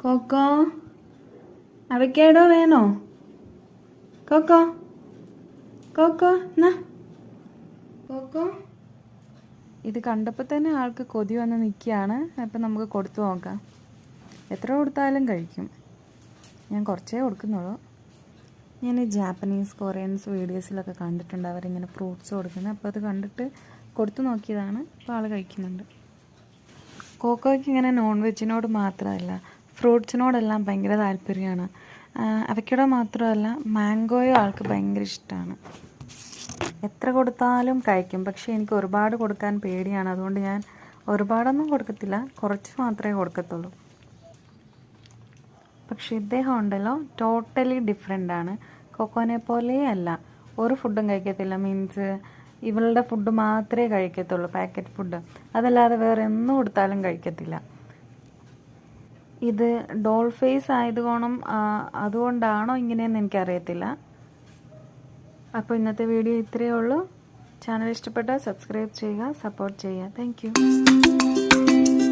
Cocoa avocado വേണോ? Cocoa cocoa എന്നാ cocoa. ഇത് കണ്ടപ്പോൾ തന്നെ ആൾക്ക് കൊതി വന്ന് നിൽക്കുകയാണ്. അപ്പം നമുക്ക് കൊടുത്തു നോക്കാം. എത്ര കൊടുത്താലും കഴിക്കും. ഞാൻ കുറച്ചേ കൊടുക്കുന്നുള്ളൂ. ഞാൻ ജാപ്പനീസ് കൊറിയൻസ് വീഡിയോസിലൊക്കെ കണ്ടിട്ടുണ്ട് അവരിങ്ങനെ ഫ്രൂട്ട്സ് കൊടുക്കുന്നത്. അപ്പോൾ അത് കണ്ടിട്ട് കൊടുത്തു നോക്കിയതാണ്. അപ്പോൾ ആൾ കഴിക്കുന്നുണ്ട്. കോക്കോയ്ക്ക് ഇങ്ങനെ നോൺ വെജിനോട് മാത്രമല്ല ഫ്രൂട്ട്സിനോടെല്ലാം ഭയങ്കര താല്പര്യമാണ്. അവയ്ക്കോടെ മാത്രമല്ല മാംഗോയും ആൾക്ക് ഭയങ്കര ഇഷ്ടമാണ്. എത്ര കൊടുത്താലും കഴിക്കും. പക്ഷേ എനിക്ക് ഒരുപാട് കൊടുക്കാൻ പേടിയാണ്. അതുകൊണ്ട് ഞാൻ ഒരുപാടൊന്നും കൊടുക്കത്തില്ല, കുറച്ച് മാത്രമേ കൊടുക്കത്തുള്ളൂ. പക്ഷേ ഇദ്ദേഹം ഉണ്ടല്ലോ ടോട്ടലി ഡിഫറെൻ്റ് ആണ്. കൊക്കോനെ പോലെ അല്ല, ഒരു ഫുഡും കഴിക്കത്തില്ല. മീൻസ് ഇവളുടെ ഫുഡ് മാത്രമേ കഴിക്കത്തുള്ളൂ, പാക്കറ്റ് ഫുഡ്. അതല്ലാതെ വേറെ ഒന്നും കൊടുത്താലും കഴിക്കത്തില്ല. ഇത് ഡോൾ ഫേസ് അതുകൊണ്ടാണോ ഇങ്ങനെയെന്ന് എനിക്കറിയത്തില്ല. അപ്പോൾ ഇന്നത്തെ വീഡിയോ ഇത്രയേ ഉള്ളൂ. ചാനൽ ഇഷ്ടപ്പെട്ടാൽ സബ്സ്ക്രൈബ് ചെയ്യുക, സപ്പോർട്ട് ചെയ്യുക. Thank you.